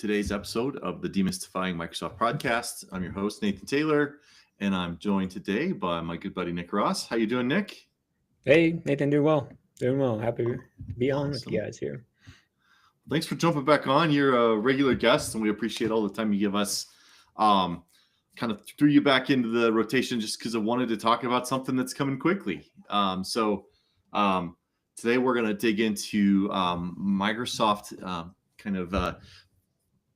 today's episode of the Demystifying Microsoft podcast. I'm your host, Nathan Taylor, and I'm joined today by my good buddy, Nick Ross. How you doing, Nick? Hey, Nathan, doing well. Happy to be on with you guys here. Thanks for jumping back on. You're a regular guest, and we appreciate all the time you give us. Kind of threw you back into the rotation just because I wanted to talk about something that's coming quickly. Today we're going to dig into Microsoft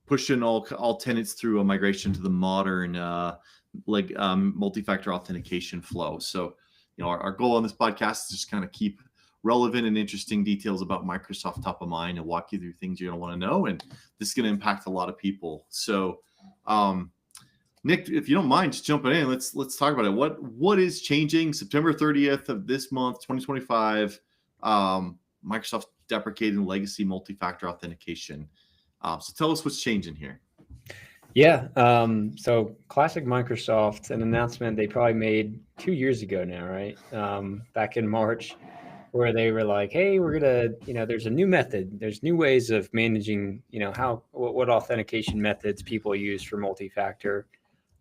pushing all tenants through a migration to the modern multi-factor authentication flow. So, our goal on this podcast is just kind of keep relevant and interesting details about Microsoft top of mind and walk you through things you're going to want to know. And this is going to impact a lot of people. So, Nick, if you don't mind just jumping in, let's talk about it. What is changing September 30th of this month, 2025? Microsoft deprecating legacy multi-factor authentication. So tell us what's changing here. Yeah. So classic Microsoft, an announcement they probably made 2 years ago now, right? Back in March, where they were like, hey, we're going to, there's a new method. There's new ways of managing, what authentication methods people use for multi-factor.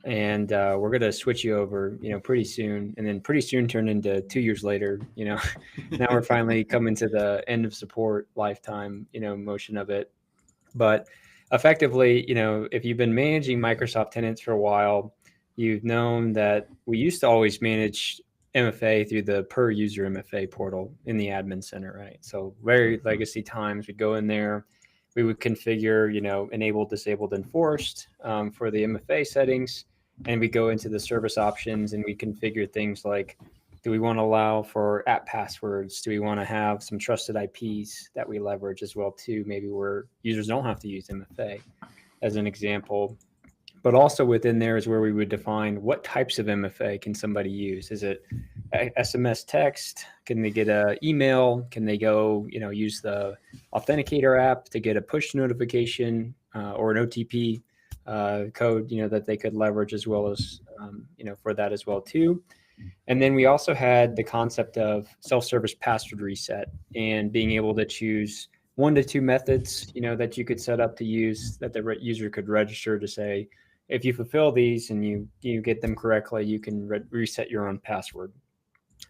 And we're going to switch you over, pretty soon. And then pretty soon turned into 2 years later, now we're finally coming to the end of support lifetime, motion of it. But effectively, if you've been managing Microsoft tenants for a while, you've known that we used to always manage MFA through the per user MFA portal in the admin center, right? So very legacy times, we'd go in there, we would configure, enable, disabled, enforced for the MFA settings. And we go into the service options and we configure things like, do we want to allow for app passwords? Do we want to have some trusted IPs that we leverage as well too? Maybe where users don't have to use MFA as an example. But also within there is where we would define what types of MFA can somebody use. Is it SMS text? Can they get an email? Can they go, use the Authenticator app to get a push notification or an OTP code, that they could leverage as well as, for that as well too. And then we also had the concept of self-service password reset and being able to choose 1 to 2 methods, that you could set up to use that the user could register to say, if you fulfill these and you get them correctly, you can reset your own password.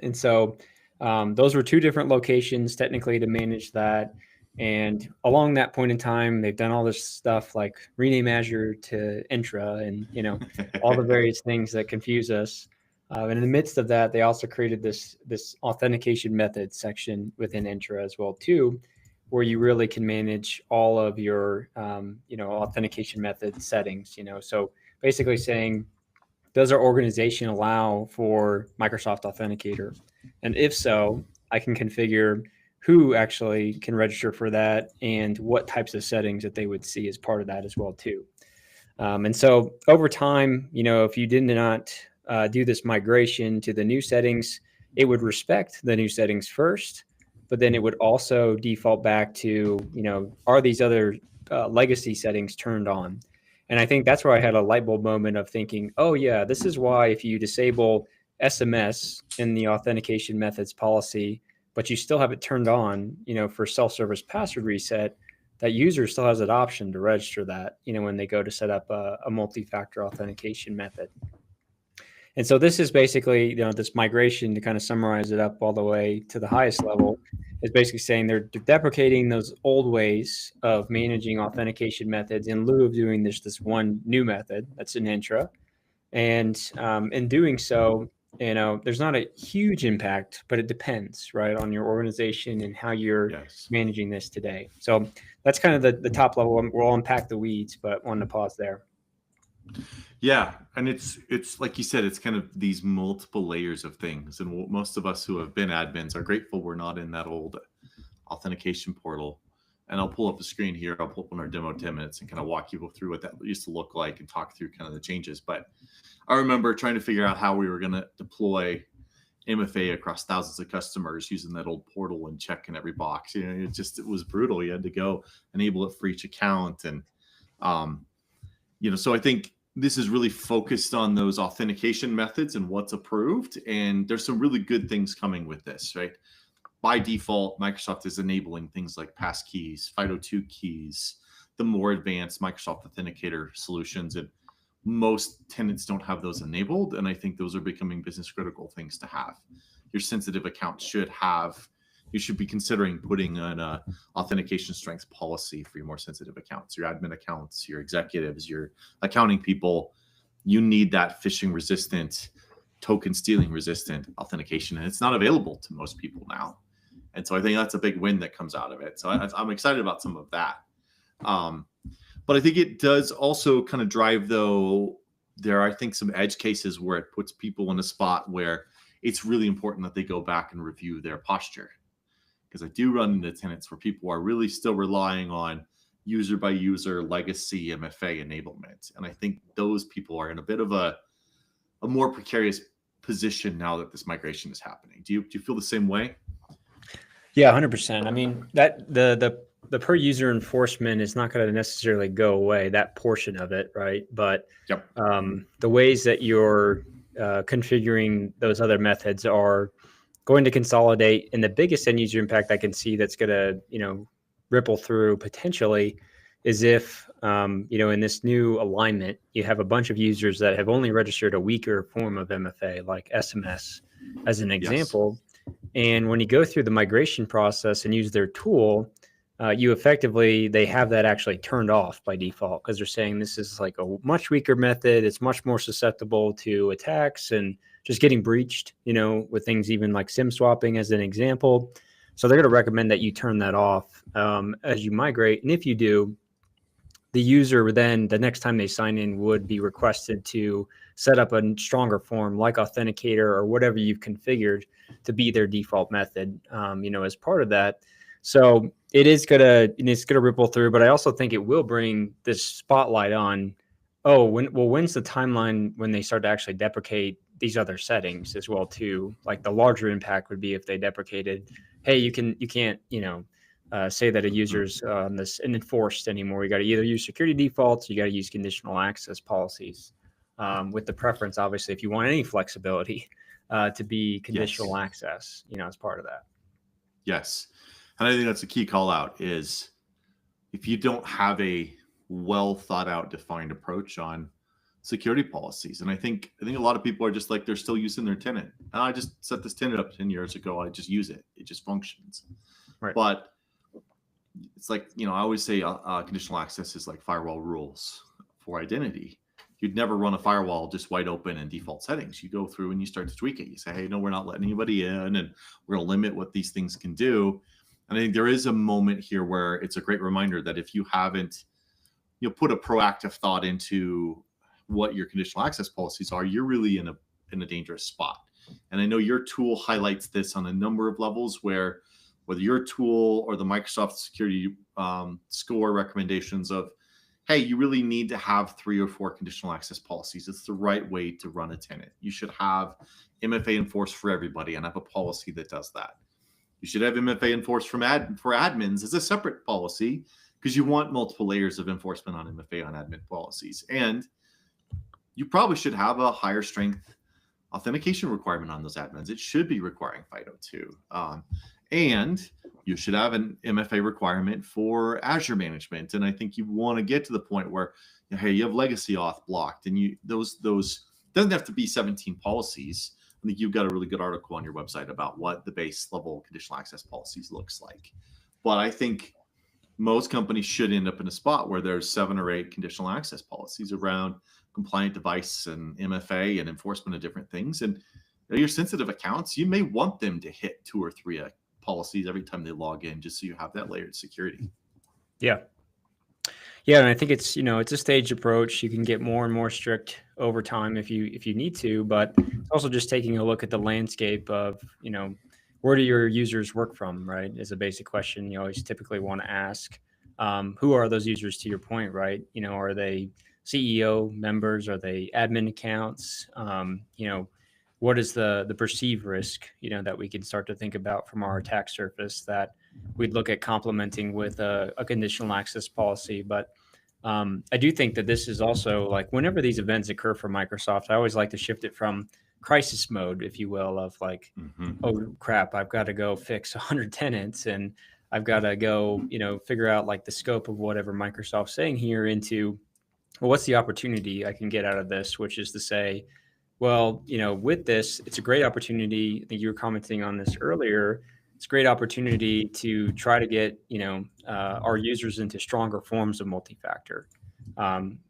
And so those were 2 different locations technically to manage that. And along that point in time, they've done all this stuff like rename Azure to Entra and, all the various things that confuse us. And in the midst of that, they also created this authentication methods section within Entra as well too, where you really can manage all of your, authentication method settings, So basically saying, does our organization allow for Microsoft Authenticator? And if so, I can configure who actually can register for that and what types of settings that they would see as part of that as well too. And so over time, if you did not do this migration to the new settings, it would respect the new settings first, but then it would also default back to, are these other legacy settings turned on? And I think that's where I had a light bulb moment of thinking, oh yeah, this is why if you disable SMS in the authentication methods policy, but you still have it turned on, for self-service password reset, that user still has an option to register that, when they go to set up a multi-factor authentication method. And so this is basically, this migration, to kind of summarize it up all the way to the highest level, is basically saying they're deprecating those old ways of managing authentication methods in lieu of doing this one new method that's an Entra. And in doing so, there's not a huge impact, but it depends, right, on your organization and how you're managing this today. So that's kind of the top level. We'll unpack the weeds, but wanted to pause there. Yeah, and it's like you said, it's kind of these multiple layers of things. And most of us who have been admins are grateful we're not in that old authentication portal. And I'll pull up the screen here. I'll pull up on our demo 10 minutes and kind of walk you through what that used to look like and talk through kind of the changes. But I remember trying to figure out how we were going to deploy MFA across thousands of customers using that old portal and checking every box. It was brutal. You had to go enable it for each account. And, so I think this is really focused on those authentication methods and what's approved. And there's some really good things coming with this, right? By default, Microsoft is enabling things like passkeys, FIDO2 keys, the more advanced Microsoft Authenticator solutions, and most tenants don't have those enabled. And I think those are becoming business critical things to have. Your sensitive accounts you should be considering putting an authentication strength policy for your more sensitive accounts, your admin accounts, your executives, your accounting people. You need that phishing resistant, token stealing resistant authentication, and it's not available to most people now. And so I think that's a big win that comes out of it. So I'm excited about some of that. But I think it does also kind of drive, though, there are, I think, some edge cases where it puts people in a spot where it's really important that they go back and review their posture. Because I do run into tenants where people are really still relying on user by user legacy MFA enablement. And I think those people are in a bit of a more precarious position now that this migration is happening. Do you feel the same way? Yeah, 100%. I mean, that the per user enforcement is not going to necessarily go away, that portion of it, right? But Yep. The ways that you're configuring those other methods are going to consolidate. And the biggest end user impact I can see that's going to, ripple through potentially is if, in this new alignment, you have a bunch of users that have only registered a weaker form of MFA, like SMS, as an example. Yes. And when you go through the migration process and use their tool, they have that actually turned off by default because they're saying this is like a much weaker method. It's much more susceptible to attacks and just getting breached, with things even like SIM swapping as an example. So they're going to recommend that you turn that off as you migrate. And if you do, the user then the next time they sign in would be requested to set up a stronger form like Authenticator or whatever you've configured to be their default method, as part of that. So it's gonna ripple through, but I also think it will bring this spotlight on, when's the timeline when they start to actually deprecate these other settings as well too? Like the larger impact would be if they deprecated, hey, you can't say that a user's this enforced anymore. You got to either use security defaults, you got to use conditional access policies, with the preference, obviously, if you want any flexibility, to be conditional access, as part of that. Yes. And I think that's a key call out is if you don't have a well thought out defined approach on security policies. And I think a lot of people are just like, they're still using their tenant. I just set this tenant up 10 years ago. I just use it. It just functions. Right. But it's like, I always say conditional access is like firewall rules for identity. You'd never run a firewall just wide open in default settings. You go through and you start to tweak it. You say, hey, no, we're not letting anybody in, and we're going to limit what these things can do. And I think there is a moment here where it's a great reminder that if you haven't, put a proactive thought into what your conditional access policies are, you're really in a dangerous spot. And I know your tool highlights this on a number of levels where whether your tool or the Microsoft security score recommendations of, hey, you really need to have 3 or 4 conditional access policies. It's the right way to run a tenant. You should have MFA enforced for everybody and have a policy that does that. You should have MFA enforced for admins as a separate policy because you want multiple layers of enforcement on MFA on admin policies. And you probably should have a higher strength authentication requirement on those admins. It should be requiring FIDO2. And you should have an MFA requirement for Azure management. And I think you want to get to the point where, hey, you have legacy auth blocked, and those doesn't have to be 17 policies. I think you've got a really good article on your website about what the base level conditional access policies looks like. But I think most companies should end up in a spot where there's 7 or 8 conditional access policies around compliant device and MFA and enforcement of different things. And your sensitive accounts, you may want them to hit 2 or 3 policies every time they log in, just so you have that layered security. Yeah. And I think it's a staged approach. You can get more and more strict over time if you need to, but it's also just taking a look at the landscape of, where do your users work from, right? Is a basic question you always typically want to ask. Who are those users, to your point, right? Are they CEO members? Are they admin accounts? What is the perceived risk, that we can start to think about from our attack surface that we'd look at complementing with a conditional access policy. But I do think that this is also like whenever these events occur for Microsoft, I always like to shift it from crisis mode, if you will, of like, oh crap, I've got to go fix 100 tenants. And I've got to go, figure out like the scope of whatever Microsoft's saying here into, well, what's the opportunity I can get out of this, which is to say, well, with this, it's a great opportunity. I think you were commenting on this earlier. It's a great opportunity to try to get, our users into stronger forms of multi-factor.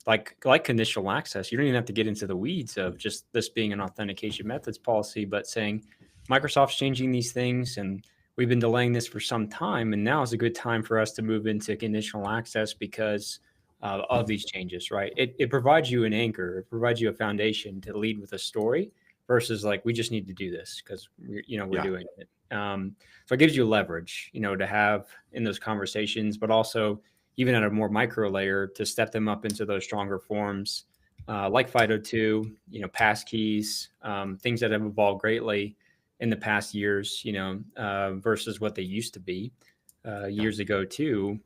Like conditional access. You don't even have to get into the weeds of just this being an authentication methods policy, but saying Microsoft's changing these things and we've been delaying this for some time. And now is a good time for us to move into conditional access because of these changes, right? It provides you an anchor, it provides you a foundation to lead with a story versus like, we just need to do this because we're doing it. So it gives you leverage, to have in those conversations, but also even at a more micro layer to step them up into those stronger forms, like FIDO2, passkeys, things that have evolved greatly in the past years, versus what they used to be. Years ago too.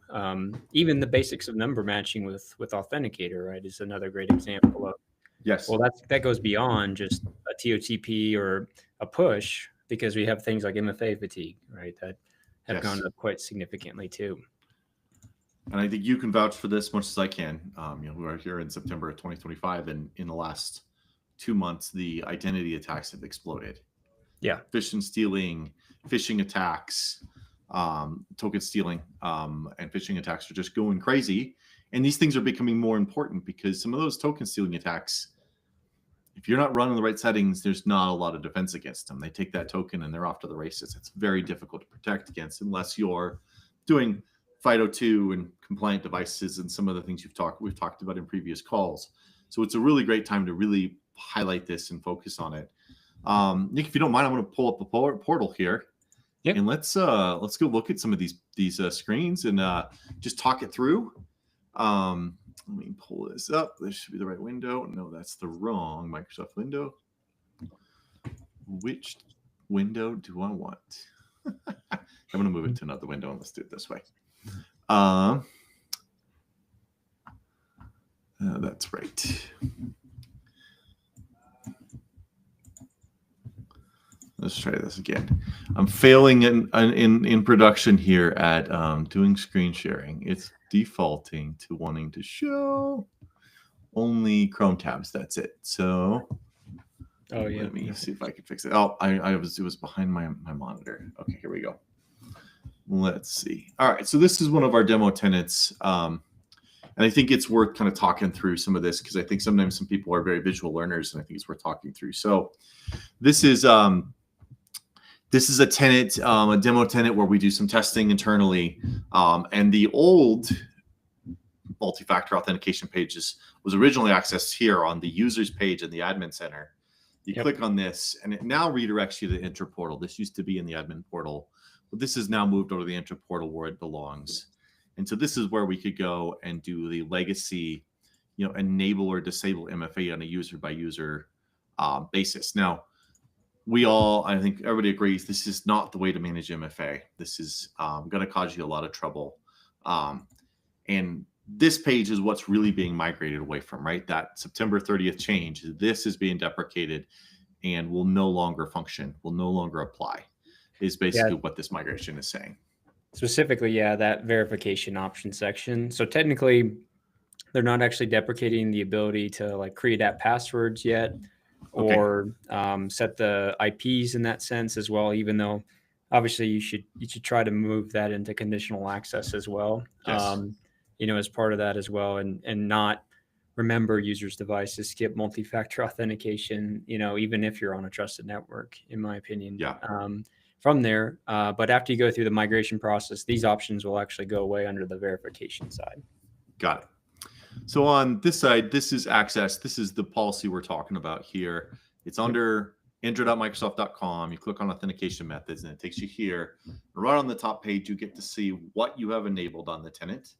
Even the basics of number matching with Authenticator, right, is another great example of. Yes. Well, that goes beyond just a TOTP or a push because we have things like MFA fatigue, right, that have gone up quite significantly too. And I think you can vouch for this much as I can. We are here in September of 2025, and in the last 2 months, the identity attacks have exploded. Yeah, phishing, stealing, phishing attacks. Token stealing and phishing attacks are just going crazy. And these things are becoming more important because some of those token stealing attacks, if you're not running the right settings, there's not a lot of defense against them. They take that token and they're off to the races. It's very difficult to protect against unless you're doing FIDO2 and compliant devices and some of the things we've talked about in previous calls. So it's a really great time to really highlight this and focus on it. Nick, if you don't mind, I'm going to pull up the portal here. Yep. And let's go look at some of these screens and just talk it through. Let me pull this up. This should be the right window. No, that's the wrong Microsoft window. Which window do I want? I'm going to move it to another window and let's do it this way. That's right. Let's try this again. I'm failing in production here at doing screen sharing. It's defaulting to wanting to show only Chrome tabs. That's it. So, let me see if I can fix it. Oh, it was behind my monitor. Okay, here we go. Let's see. All right, so this is one of our demo tenants, and I think it's worth kind of talking through some of this because I think sometimes some people are very visual learners, and I think it's worth talking through. So, this is a tenant, a demo tenant where we do some testing internally. And the old multi-factor authentication pages was originally accessed here on the users page in the admin center. You click on this and it now redirects you to the Entra portal. This used to be in the admin portal, but this is now moved over to the Entra portal where it belongs. And so this is where we could go and do the legacy, enable or disable MFA on a user by user basis. Now, I think everybody agrees this is not the way to manage MFA. This is going to cause you a lot of trouble. And this page is what's really being migrated away from, right? That September 30th change, this is being deprecated and will no longer function, will no longer apply, is basically what this migration is saying. Specifically, that verification option section. So technically, they're not actually deprecating the ability to like create app passwords yet. Or set the IPs in that sense as well, even though obviously you should try to move that into conditional access as well, as part of that as well, and not remember users' devices, skip multi-factor authentication, even if you're on a trusted network, in my opinion. From there, but after you go through the migration process, these options will actually go away under the verification side. Got it. So on this side, this is access. This is the policy we're talking about here. It's under entra.microsoft.com. You click on authentication methods and it takes you here. Right on the top page, you get to see what you have enabled on the tenant.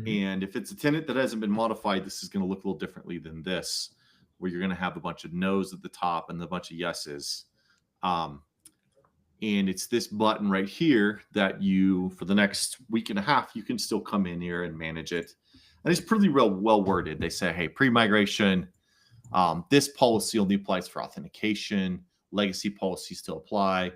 And if it's a tenant that hasn't been modified, this is going to look a little differently than this, where you're going to have a bunch of no's at the top and a bunch of yeses. And it's this button right here that you, for the next week and a half, you can still come in here and manage it. And it's pretty well worded. They say, hey, pre-migration, this policy only applies for authentication. Legacy policies still apply.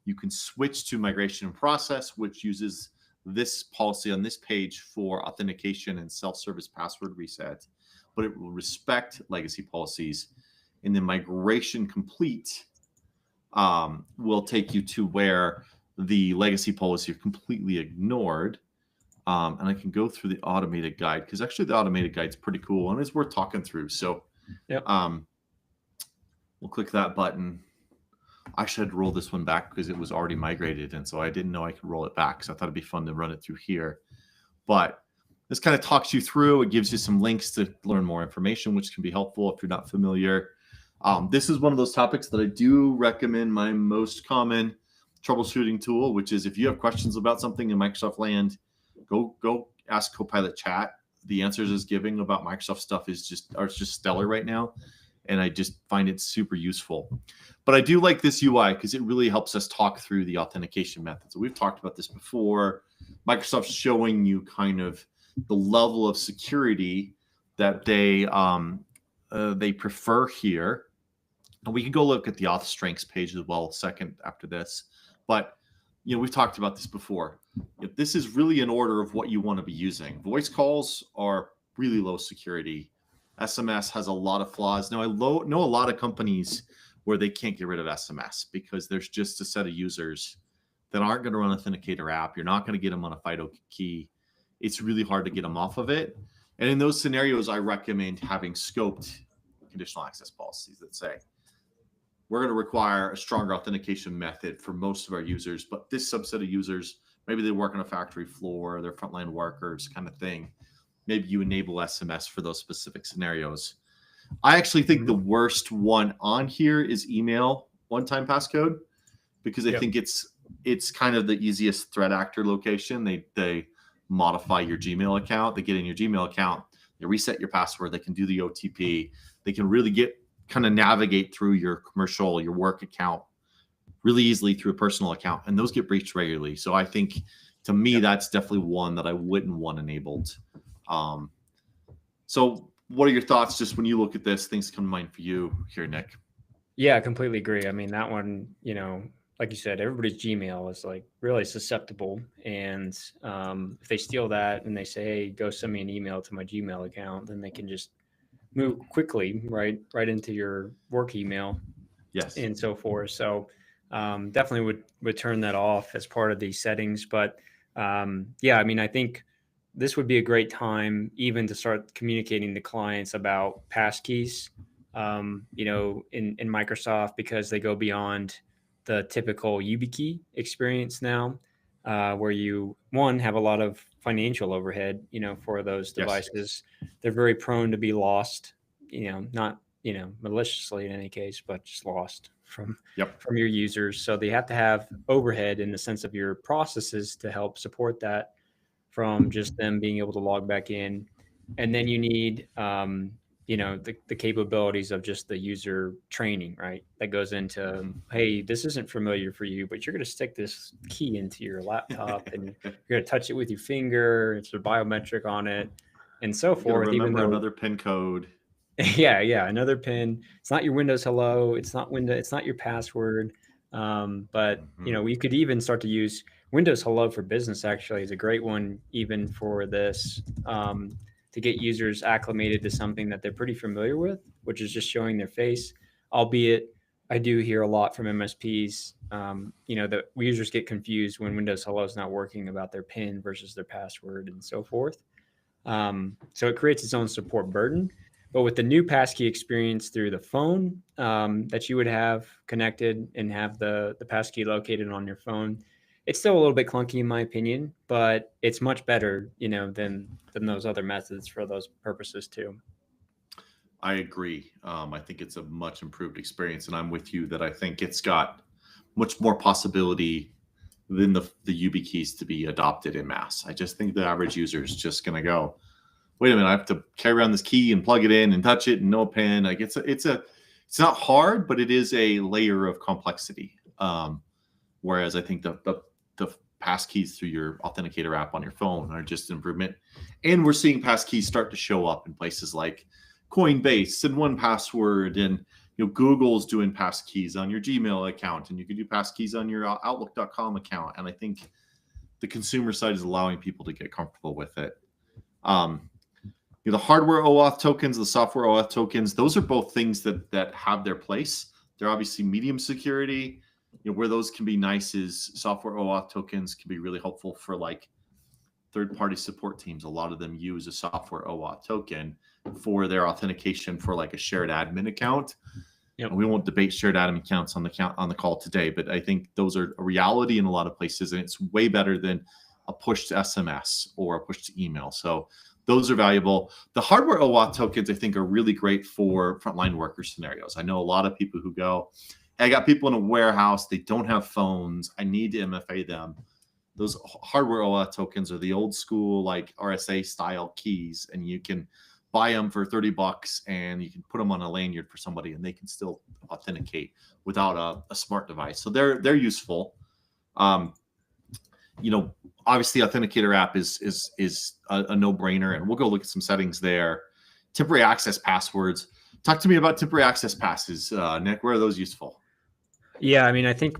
You can switch to migration in process, which uses this policy on this page for authentication and self-service password reset, but it will respect legacy policies. And then migration complete will take you to where the legacy policy are completely ignored. And I can go through the automated guide, because actually the automated guide is pretty cool and it's worth talking through. So Yep. We'll click that button. I should roll this one back because it was already migrated. And so I didn't know I could roll it back. So I thought it'd be fun to run it through here. But this kind of talks you through. It gives you some links to learn more information, which can be helpful if you're not familiar. This is one of those topics that I do recommend my most common troubleshooting tool, which is if you have questions about something in Microsoft land, go ask Copilot Chat. The answers it's giving about Microsoft stuff is just stellar right now. And I just find it super useful. But I do like this UI because it really helps us talk through the authentication methods. We've talked about this before. Microsoft's showing you kind of the level of security that they prefer here. And we can go look at the auth strengths page as well second after this. But we've talked about this before. If this is really an order of what you want to be using. Voice calls are really low security. SMS has a lot of flaws. Now, I know a lot of companies where they can't get rid of SMS because there's just a set of users that aren't going to run an Authenticator app. You're not going to get them on a FIDO key. It's really hard to get them off of it. And in those scenarios, I recommend having scoped conditional access policies that say, we're going to require a stronger authentication method for most of our users, but this subset of users, maybe they work on a factory floor, they're frontline workers kind of thing. Maybe you enable SMS for those specific scenarios. I actually think the worst one on here is email one-time passcode, because I think it's kind of the easiest threat actor location. They modify your Gmail account. They get in your Gmail account. They reset your password. They can do the OTP. They can really kind of navigate through your commercial, your work account really easily through a personal account. And those get breached regularly. So I think, to me, that's definitely one that I wouldn't want enabled. So what are your thoughts just when you look at this? Things come to mind for you here, Nick? Yeah, I completely agree. I mean, that one, like you said, everybody's Gmail is like really susceptible. And if they steal that and they say, hey, go send me an email to my Gmail account, then they can just move quickly right into your work email. Yes. And so forth. So definitely would turn that off as part of these settings. But yeah, I mean, I think this would be a great time even to start communicating to clients about passkeys, in Microsoft, because they go beyond the typical YubiKey experience now, where you, have a lot of financial overhead, for those devices. Yes. They're very prone to be lost, not, maliciously in any case, but just lost from your users. So they have to have overhead in the sense of your processes to help support that, from just them being able to log back in. And then you need, the capabilities of just the user training, right? That goes into, hey, this isn't familiar for you, but you're going to stick this key into your laptop and you're going to touch it with your finger. It's a biometric on it and so forth. Remember another PIN code. Yeah. Another PIN. It's not your Windows Hello. It's not your password. But we could even start to use Windows Hello for Business. Actually is a great one, even for this, to get users acclimated to something that they're pretty familiar with, which is just showing their face. Albeit I do hear a lot from MSPs, that users get confused when Windows Hello is not working about their PIN versus their password and so forth. So it creates its own support burden. But with the new passkey experience through the phone that you would have connected and have the passkey located on your phone, it's still a little bit clunky in my opinion, but it's much better, than those other methods for those purposes too. I agree. I think it's a much improved experience, and I'm with you that I think it's got much more possibility than the YubiKeys to be adopted in mass. I just think the average user is just going to go, wait a minute, I have to carry around this key and plug it in and touch it and no PIN. Like it's not hard, but it is a layer of complexity. Whereas I think the passkeys through your Authenticator app on your phone are just an improvement. And we're seeing passkeys start to show up in places like Coinbase and 1Password and Google's doing passkeys on your Gmail account, and you can do passkeys on your Outlook.com account. And I think the consumer side is allowing people to get comfortable with it. The hardware OAuth tokens, the software OAuth tokens, those are both things that have their place. They're obviously medium security. Where those can be nice is software OAuth tokens can be really helpful for like third-party support teams. A lot of them use a software OAuth token for their authentication for like a shared admin account. Yep. And we won't debate shared admin accounts on the call today, but I think those are a reality in a lot of places, and it's way better than a push to SMS or a push to email. So those are valuable. The hardware OAuth tokens, I think, are really great for frontline worker scenarios. I know a lot of people who go, hey, I got people in a warehouse, they don't have phones, I need to MFA them. Those hardware OAuth tokens are the old school, like RSA style keys, and you can buy them for $30 and you can put them on a lanyard for somebody and they can still authenticate without a smart device. So they're useful. Obviously Authenticator app is a no-brainer, and we'll go look at some settings there. Temporary access passwords. Talk to me about temporary access passes, Nick. Where are those useful? Yeah, I mean, I think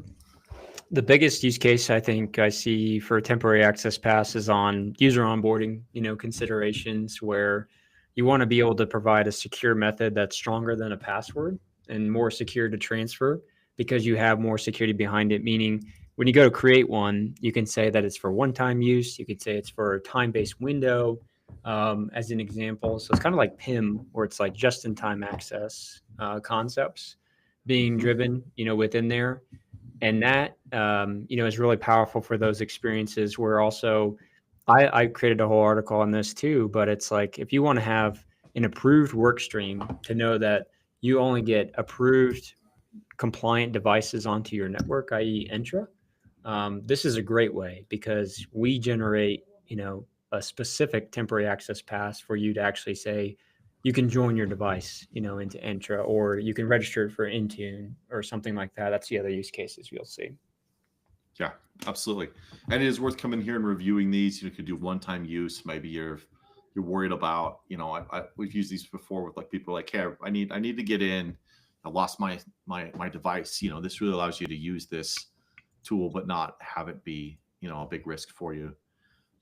the biggest use case I think I see for temporary access pass is on user onboarding, considerations where you want to be able to provide a secure method that's stronger than a password and more secure to transfer because you have more security behind it, meaning when you go to create one, you can say that it's for one-time use. You could say it's for a time-based window, as an example. So it's kind of like PIM, where it's like just-in-time access concepts being driven, within there. And that, is really powerful for those experiences where also I created a whole article on this too, but it's like if you want to have an approved work stream to know that you only get approved compliant devices onto your network, i.e. Entra, this is a great way because we generate, a specific temporary access pass for you to actually say you can join your device, into Entra, or you can register it for Intune or something like that. That's the other use cases you'll see. Yeah, absolutely. And it is worth coming here and reviewing these. You could do one-time use. Maybe you're worried about, we've used these before with like people like, hey, I need to get in. I lost my device. This really allows you to use this tool, but not have it be, a big risk for you.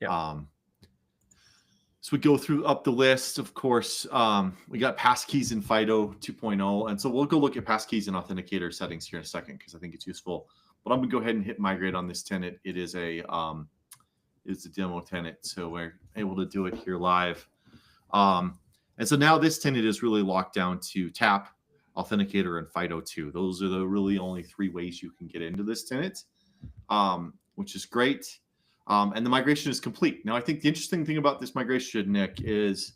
Yeah. So we go through up the list, of course, we got passkeys in FIDO 2.0. And so we'll go look at passkeys and authenticator settings here in a second, because I think it's useful. But I'm gonna go ahead and hit migrate on this tenant. It is a demo tenant, so we're able to do it here live. And so now this tenant is really locked down to TAP, Authenticator, and FIDO2. Those are the really only three ways you can get into this tenant, which is great. And the migration is complete. Now, I think the interesting thing about this migration, Nick, is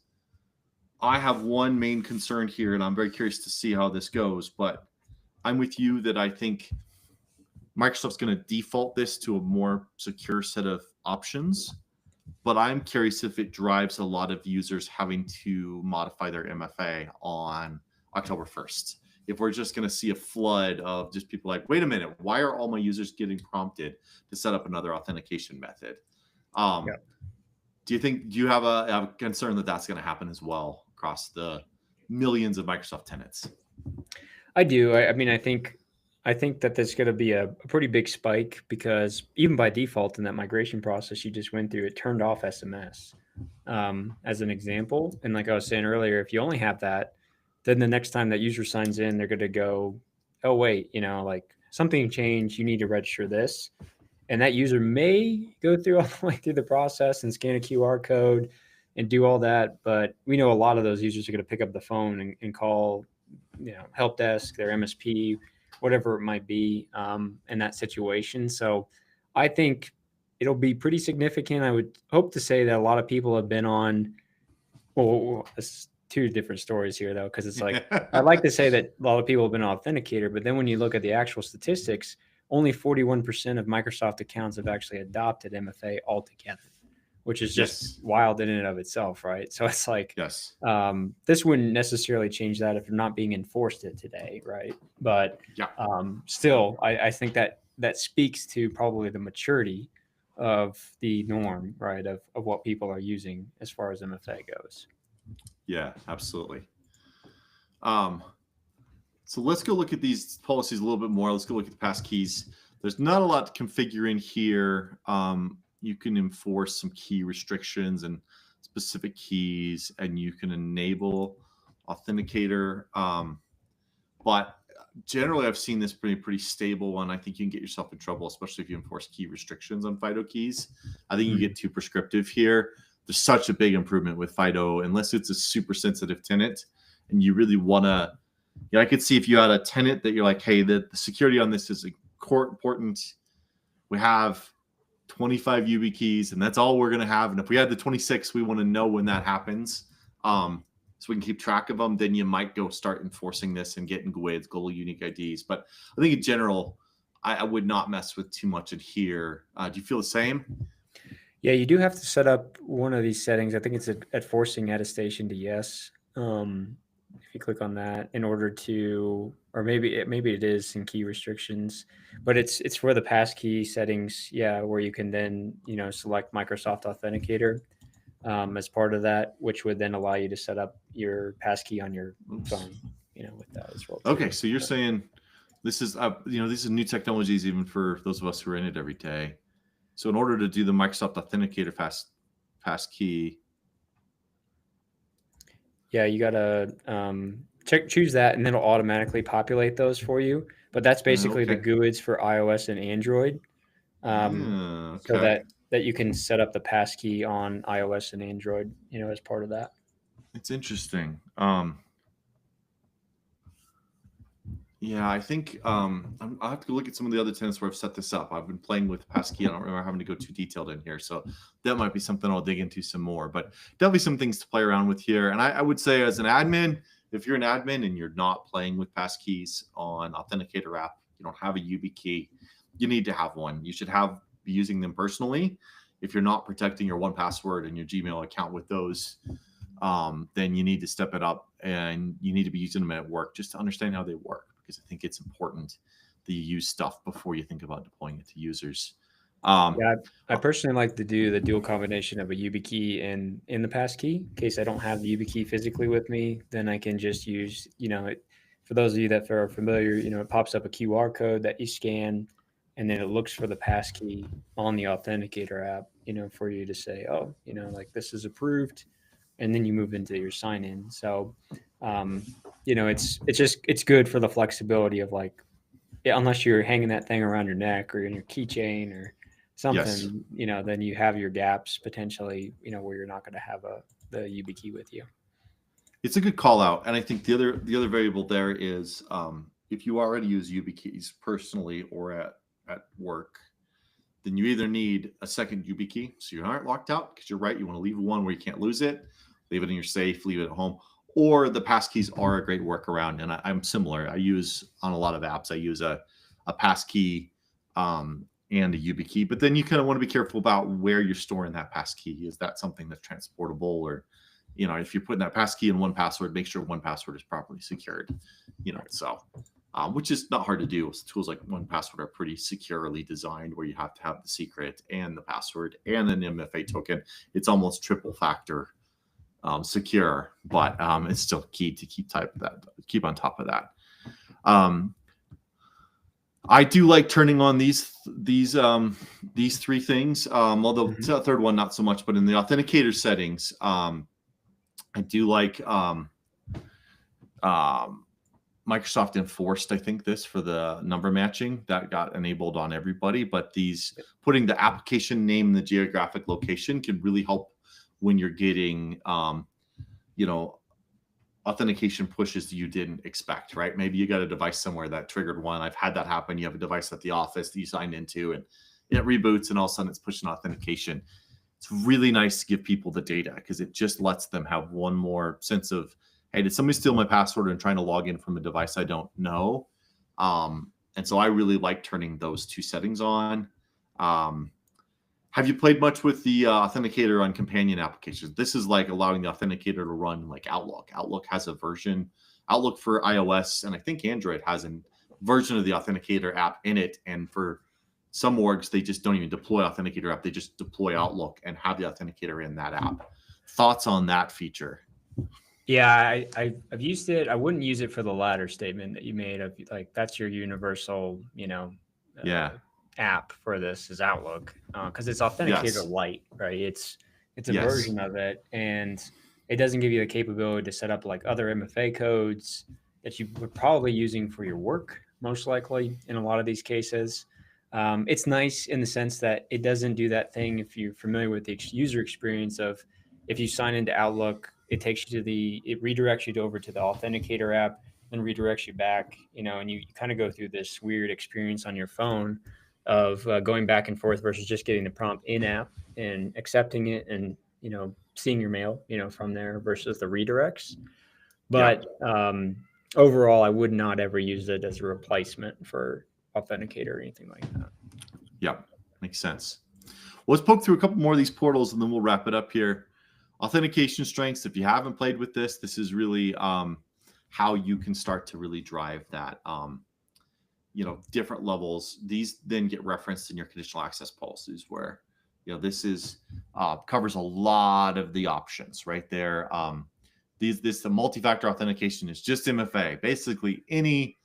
I have one main concern here, and I'm very curious to see how this goes. But I'm with you that I think Microsoft's going to default this to a more secure set of options. But I'm curious if it drives a lot of users having to modify their MFA on October 1st. If we're just going to see a flood of just people like, wait a minute, why are all my users getting prompted to set up another authentication method? Do you have a concern that that's going to happen as well across the millions of Microsoft tenants? I do. I mean, I think that there's going to be a pretty big spike because even by default in that migration process you just went through, it turned off SMS as an example. And like I was saying earlier, if you only have that, then the next time that user signs in, they're going to go, oh, wait, like something changed. You need to register this. And that user may go through all the way through the process and scan a QR code and do all that. But we know a lot of those users are going to pick up the phone and call, help desk, their MSP, whatever it might be in that situation. So I think it'll be pretty significant. I would hope to say that a lot of people have been on, well, it's two different stories here though, because it's like, I'd like to say that a lot of people have been on Authenticator, but then when you look at the actual statistics, only 41% of Microsoft accounts have actually adopted MFA altogether, which is just wild in and of itself, right? So it's like, this wouldn't necessarily change that if you're not being enforced it today, right? But still, I think that speaks to probably the maturity of the norm, right, of what people are using as far as MFA goes. Yeah, absolutely. So let's go look at these policies a little bit more. Let's go look at the passkeys. There's not a lot to configure in here. You can enforce some key restrictions and specific keys, and you can enable Authenticator. But generally, I've seen this pretty stable one. I think you can get yourself in trouble, especially if you enforce key restrictions on FIDO keys. I think you get too prescriptive here. There's such a big improvement with FIDO, unless it's a super sensitive tenant, and you really want to. Yeah, I could see if you had a tenant that you're like, hey, the security on this is important. We have 25 UB keys, and that's all we're going to have. And if we had the 26, we want to know when that happens, so we can keep track of them. Then you might go start enforcing this and getting GUIDs, global unique IDs. But I think in general, I would not mess with too much in here. Do you feel the same? Yeah, you do have to set up one of these settings. I think it's at forcing attestation to yes. If you click on that in order to, or maybe it is in key restrictions, but it's for the passkey settings. Yeah. Where you can then, select Microsoft Authenticator as part of that, which would then allow you to set up your passkey on your phone, with that as well. Okay. So you're saying this is, these are new technologies, even for those of us who are in it every day. So in order to do the Microsoft Authenticator passkey, yeah, you gotta choose that, and then it'll automatically populate those for you. But that's basically the GUIDs for iOS and Android, so that you can set up the passkey on iOS and Android, as part of that. It's interesting. Yeah, I think I'll have to look at some of the other tenants where I've set this up. I've been playing with passkey. I don't remember having to go too detailed in here. So that might be something I'll dig into some more. But there'll be some things to play around with here. And I would say as an admin, if you're an admin and you're not playing with passkeys on Authenticator app, you don't have a UB key, you need to have one. You should be using them personally. If you're not protecting your 1Password and your Gmail account with those, then you need to step it up, and you need to be using them at work just to understand how they work. Because I think it's important that you use stuff before you think about deploying it to users. Yeah, I personally like to do the dual combination of a UB key and in the passkey. In case I don't have the UB key physically with me, then I can just use, for those of you that are familiar, it pops up a QR code that you scan, and then it looks for the passkey on the Authenticator app, for you to say, oh, this is approved, and then you move into your sign in. So, it's good for the flexibility of unless you're hanging that thing around your neck or in your keychain or something, yes. Then you have your gaps potentially, where you're not going to have the UB key with you. It's a good call out. And I think the other variable there is if you already use UB keys personally or at work, then you either need a second UB key so you aren't locked out, because you're right, you want to leave one where you can't lose it, leave it in your safe, leave it at home. Or the passkeys are a great workaround, and I'm similar. I use on a lot of apps. I use a passkey and a UB key, but then you kind of want to be careful about where you're storing that passkey. Is that something that's transportable, or if you're putting that passkey in 1Password, make sure 1Password is properly secured. So which is not hard to do. Tools like 1Password are pretty securely designed, where you have to have the secret and the password and an MFA token. It's almost triple factor. Secure, but it's still key to keep on top of that. I do like turning on these three things. Although the third one not so much, but in the authenticator settings, I do like Microsoft enforced, I think, this for the number matching that got enabled on everybody. But putting the application name and the geographic location can really help when you're getting, authentication pushes you didn't expect, right? Maybe you got a device somewhere that triggered one. I've had that happen. You have a device at the office that you signed into, and it reboots, and all of a sudden it's pushing authentication. It's really nice to give people the data, because it just lets them have one more sense of, hey, did somebody steal my password and trying to log in from a device I don't know? And so I really like turning those two settings on. Have you played much with the Authenticator on companion applications? This is like allowing the Authenticator to run like Outlook. Outlook has a version, Outlook for iOS, and I think Android has a version of the Authenticator app in it. And for some orgs, they just don't even deploy Authenticator app. They just deploy Outlook and have the Authenticator in that app. Thoughts on that feature? Yeah, I've used it. I wouldn't use it for the latter statement that you made of like that's your universal, Yeah. app for this is Outlook because it's Authenticator Yes. Lite, right? It's a Yes. version of it, and it doesn't give you the capability to set up like other MFA codes that you were probably using for your work, most likely in a lot of these cases. It's nice in the sense that it doesn't do that thing if you're familiar with the user experience of if you sign into Outlook, it takes you to it redirects you over to the Authenticator app and redirects you back, and you kind of go through this weird experience on your phone of going back and forth versus just getting the prompt in app and accepting it and, seeing your mail, from there versus the redirects. Yeah. But overall, I would not ever use it as a replacement for Authenticator or anything like that. Yeah. Makes sense. Well, let's poke through a couple more of these portals and then we'll wrap it up here. Authentication strengths. If you haven't played with this is really how you can start to really drive that, different levels. These then get referenced in your conditional access policies where, this is covers a lot of the options right there. The multi-factor authentication is just MFA. Basically, any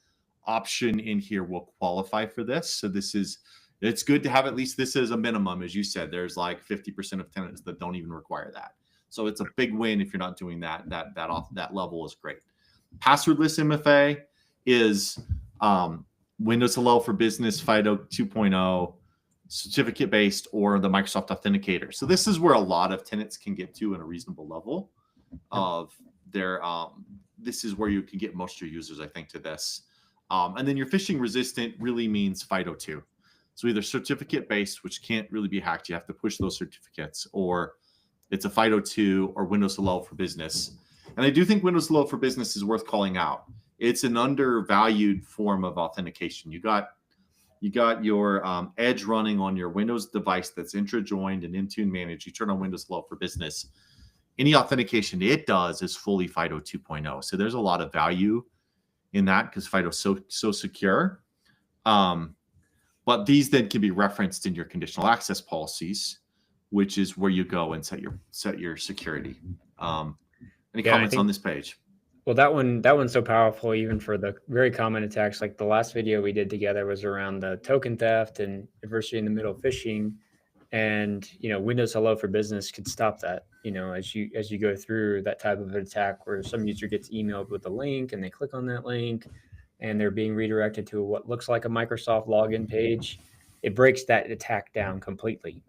option in here will qualify for this. So it's good to have at least this as a minimum. As you said, there's like 50% of tenants that don't even require that. So it's a big win if you're not doing that. That level is great. Passwordless MFA is Windows Hello for Business, FIDO 2.0, certificate-based, or the Microsoft Authenticator. So this is where a lot of tenants can get to in a reasonable level of their. This is where you can get most of your users, I think, to this. And then your phishing resistant really means FIDO 2. So either certificate-based, which can't really be hacked, you have to push those certificates, or it's a FIDO 2 or Windows Hello for Business. And I do think Windows Hello for Business is worth calling out. It's an undervalued form of authentication. You got your Edge running on your Windows device that's intra-joined and Intune managed. You turn on Windows Hello for Business. Any authentication it does is fully FIDO 2.0. So there's a lot of value in that because FIDO is so secure. But these then can be referenced in your conditional access policies, which is where you go and set your security. Any comments on this page? Well, that one's so powerful, even for the very common attacks. Like the last video we did together was around the token theft and adversary in the middle phishing, and Windows Hello for Business could stop that. As you go through that type of an attack, where some user gets emailed with a link and they click on that link, and they're being redirected to what looks like a Microsoft login page. It breaks that attack down completely.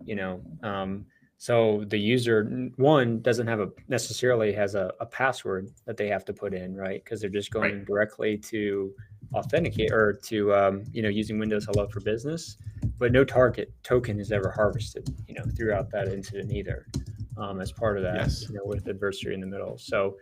So the user, one, doesn't have necessarily has a password that they have to put in, right? Because they're just going directly to authenticate or to, using Windows Hello for Business. But no target token is ever harvested, throughout that incident either, as part of that, Yes. with adversary in the middle. So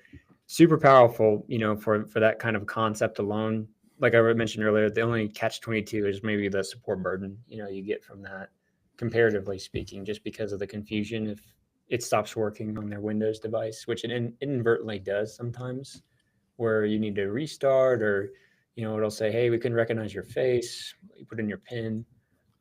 super powerful, for that kind of concept alone. Like I mentioned earlier, the only catch-22 is maybe the support burden, you get from that, comparatively speaking, just because of the confusion if it stops working on their Windows device, which it inadvertently does sometimes, where you need to restart or, it'll say, hey, we can recognize your face, you put in your PIN.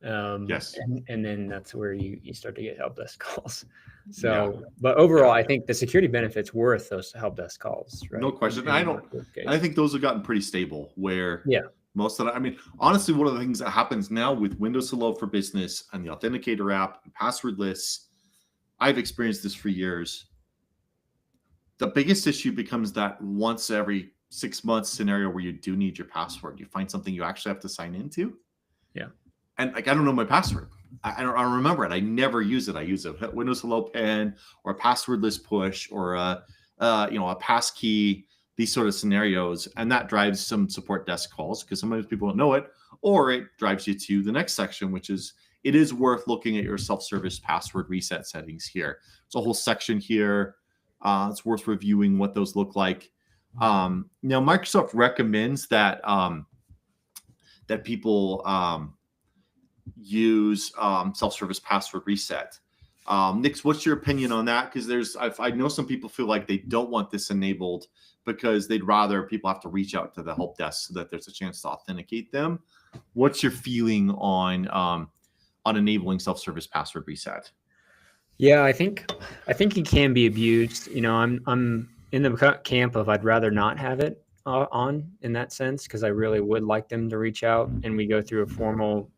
Yes. And then that's where you start to get help desk calls. So, but overall, I think the security benefits worth those help desk calls, right? No question. I think those have gotten pretty stable where most of that, honestly, one of the things that happens now with Windows Hello for Business and the Authenticator app and passwordless, I've experienced this for years. The biggest issue becomes that once every 6 months scenario where you do need your password, you find something you actually have to sign into. Yeah. And I don't know my password. I don't remember it. I never use it. I use a Windows Hello pen or a passwordless push or a pass key, these sort of scenarios. And that drives some support desk calls because sometimes people don't know it, or it drives you to the next section, which is, it is worth looking at your self-service password reset settings here. There's a whole section here. It's worth reviewing what those look like. Now, Microsoft recommends that that people use self-service password reset. Nix, what's your opinion on that? Because I know some people feel like they don't want this enabled because they'd rather people have to reach out to the help desk so that there's a chance to authenticate them. What's your feeling on enabling self-service password reset? Yeah, I think it can be abused. I'm in the camp of I'd rather not have it on in that sense, because I really would like them to reach out and we go through a formal,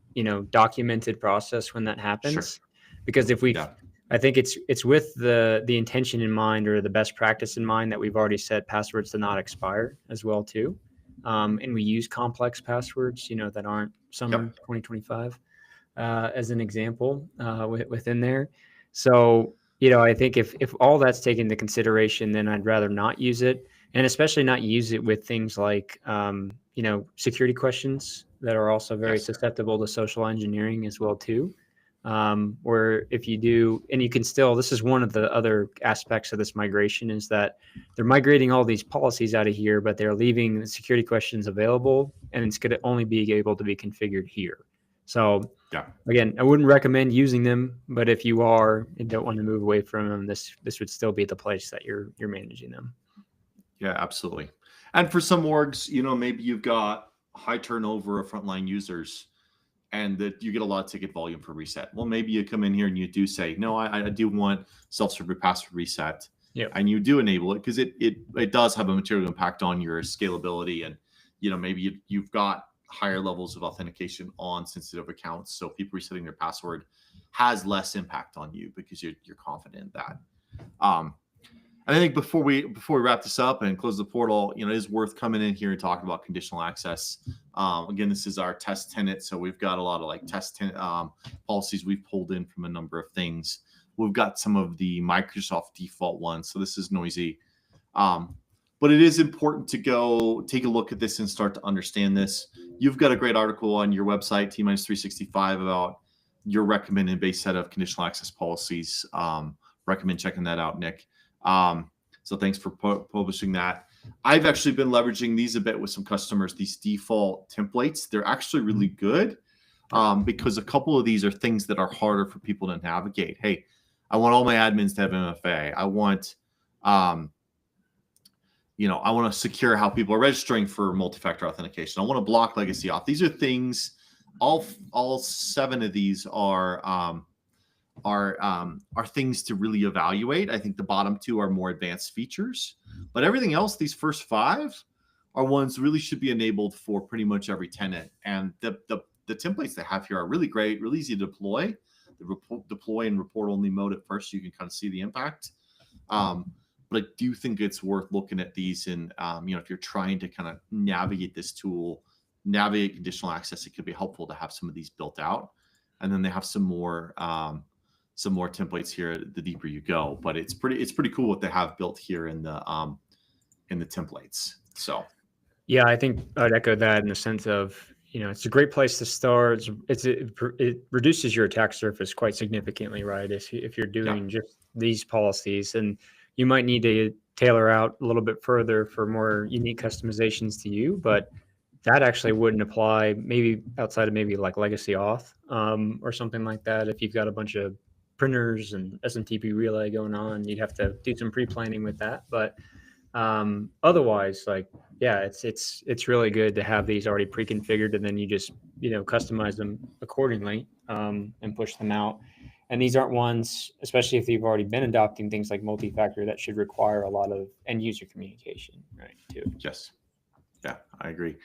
documented process when that Sure. happens. Because if we, Yeah. I think it's with the intention in mind or the best practice in mind that we've already set passwords to not expire as well too, and we use complex passwords, that aren't summer Yep. 2025 as an example within there. So, I think if all that's taken into consideration, then I'd rather not use it, and especially not use it with things like, security questions that are also very Yes. susceptible to social engineering as well too. Where if you do, and you can still, this is one of the other aspects of this migration is that they're migrating all these policies out of here, but they're leaving the security questions available, and it's going to only be able to be configured here. So Yeah. again, I wouldn't recommend using them, but if you are and don't want to move away from them, this would still be the place that you're managing them. Yeah, absolutely. And for some orgs, maybe you've got high turnover of frontline users and that you get a lot of ticket volume for reset. Well, maybe you come in here and you do say, no, I do want self-serve password reset. Yep. And you do enable it because it does have a material impact on your scalability. And, maybe you've got higher levels of authentication on sensitive accounts. So people resetting their password has less impact on you because you're confident in that. I think before we wrap this up and close the portal, it is worth coming in here and talking about conditional access. Again, this is our test tenant, so we've got a lot of test policies we've pulled in from a number of things. We've got some of the Microsoft default ones, so this is noisy. But it is important to go take a look at this and start to understand this. You've got a great article on your website, T-365, about your recommended base set of conditional access policies. Recommend checking that out, Nick. So thanks for publishing that. I've actually been leveraging these a bit with some customers, these default templates. They're actually really good because a couple of these are things that are harder for people to navigate. Hey, I want all my admins to have MFA. I want, I want to secure how people are registering for multi-factor authentication. I want to block legacy auth. These are things, all 7 of these are things to really evaluate. I think the bottom 2 are more advanced features, but everything else, these first 5 are ones really should be enabled for pretty much every tenant. And the templates they have here are really great, really easy to deploy. The deploy and report only mode at first, so you can kind of see the impact. But I do think it's worth looking at these, and if you're trying to kind of navigate this tool, navigate conditional access, it could be helpful to have some of these built out. And then they have some more templates here the deeper you go, but it's pretty cool what they have built here in the templates. So yeah, I think I'd echo that in the sense of, it's a great place to start. It reduces your attack surface quite significantly, right? If you're doing just these policies, and you might need to tailor out a little bit further for more unique customizations to you, but that actually wouldn't apply maybe outside of maybe like legacy auth or something like that. If you've got a bunch of printers and SMTP relay going on, you'd have to do some pre-planning with that. But otherwise, it's really good to have these already pre-configured, and then you just customize them accordingly and push them out. And these aren't ones, especially if you've already been adopting things like multi-factor, that should require a lot of end user communication, right? Too. Yes, yeah, I agree.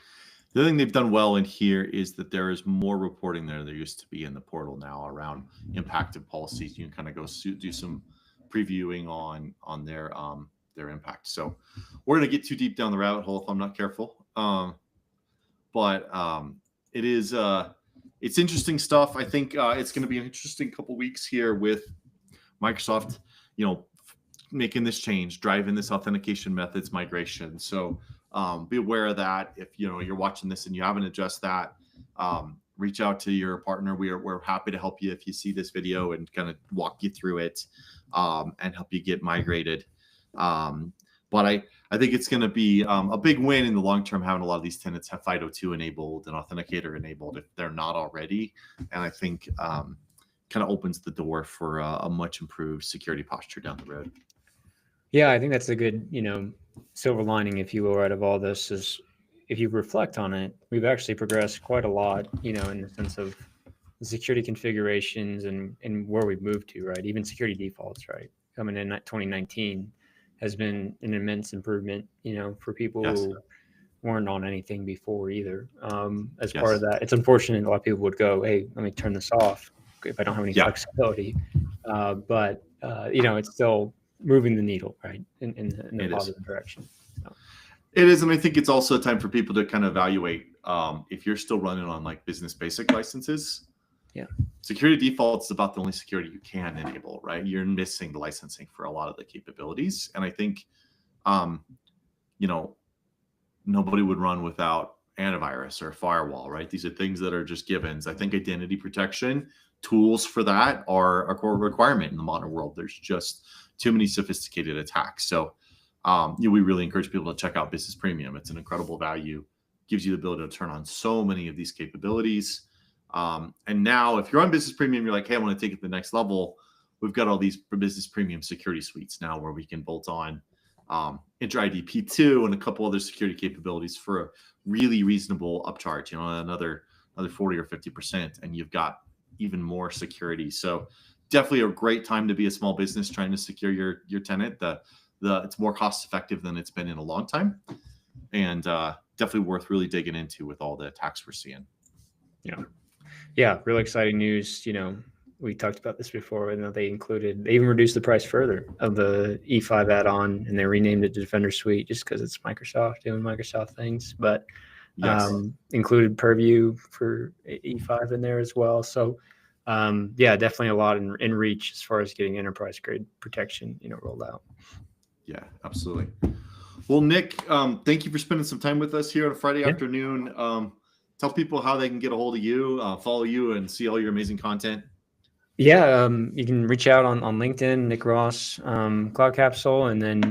The other thing they've done well in here is that there is more reporting there used to be in the portal now around impacted policies. You can kind of go do some previewing on their impact. So we're going to get too deep down the rabbit hole if I'm not careful. But it is it's interesting stuff. I think it's going to be an interesting couple weeks here with Microsoft, making this change, driving this authentication methods migration. So be aware of that. If you're watching this and you haven't addressed that, reach out to your partner. We're happy to help you if you see this video and kind of walk you through it and help you get migrated. But I think it's going to be a big win in the long term having a lot of these tenants have FIDO2 enabled and Authenticator enabled if they're not already. And I think kind of opens the door for a much improved security posture down the road. Yeah, I think that's a good, silver lining, if you will, out of all this is if you reflect on it, we've actually progressed quite a lot, in the sense of the security configurations and where we've moved to, right? Even security defaults, right? Coming in 2019, has been an immense improvement, for people who weren't on anything before either. As part of that, it's unfortunate a lot of people would go, hey, let me turn this off if I don't have any flexibility. But it's still moving the needle, right, in the positive direction. So. It is, and I think it's also a time for people to kind of evaluate if you're still running on like business basic licenses. Yeah, security defaults is about the only security you can enable, right? You're missing the licensing for a lot of the capabilities, and I think, nobody would run without antivirus or firewall, right? These are things that are just givens. I think identity protection tools for that are a core requirement in the modern world. There's just too many sophisticated attacks. So we really encourage people to check out Business Premium. It's an incredible value, gives you the ability to turn on so many of these capabilities. And now if you're on Business Premium, you're like, hey, I want to take it to the next level. We've got all these Business Premium security suites now where we can bolt on Entra ID P2 and a couple other security capabilities for a really reasonable upcharge, another 40 or 50%, and you've got even more security. So definitely a great time to be a small business trying to secure your tenant. It's more cost effective than it's been in a long time, and definitely worth really digging into with all the attacks we're seeing. Yeah, really exciting news. We talked about this before, and they even reduced the price further of the E5 add-on, and they renamed it to Defender Suite just because it's Microsoft doing Microsoft things, but included Purview for E5 in there as well. So definitely a lot in reach as far as getting enterprise grade protection, rolled out. Yeah, absolutely. Well, Nick, thank you for spending some time with us here on a Friday afternoon. Tell people how they can get a hold of you, follow you, and see all your amazing content. Yeah, you can reach out on LinkedIn, Nick Ross, Cloud Capsule, and then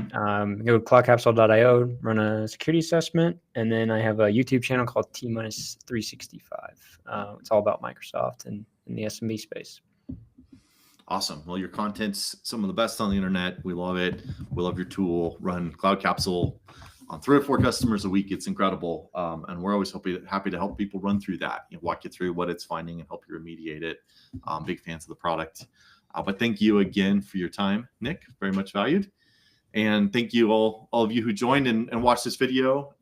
go to cloudcapsule.io, run a security assessment, and then I have a YouTube channel called T-365. It's all about Microsoft and in the SMB space. Awesome. Well, your content's some of the best on the internet. We love it. We love your tool. Run Cloud Capsule on 3 or 4 customers a week. It's incredible. And we're always happy to help people run through that, walk you through what it's finding and help you remediate it. Big fans of the product. But thank you again for your time, Nick. Very much valued. And thank you all of you who joined and watched this video.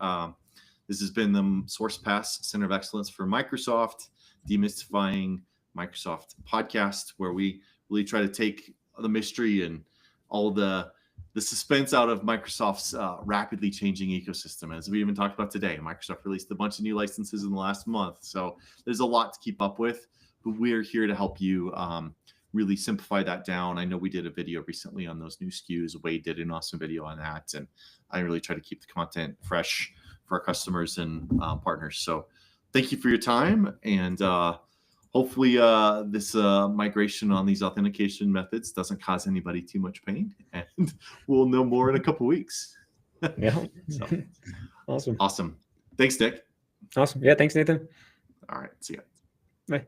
This has been the Sourcepass Center of Excellence for Microsoft, Demystifying Microsoft podcast, where we really try to take the mystery and all the suspense out of Microsoft's rapidly changing ecosystem. As we even talked about today, Microsoft released a bunch of new licenses in the last month. So there's a lot to keep up with, but we're here to help you really simplify that down. I know we did a video recently on those new SKUs. Wade did an awesome video on that. And I really try to keep the content fresh for our customers and partners. So thank you for your time. And hopefully this migration on these authentication methods doesn't cause anybody too much pain, and we'll know more in a couple weeks. Yeah. So, awesome. Thanks, Nick. Awesome. Yeah. Thanks, Nathan. All right. See ya. Bye.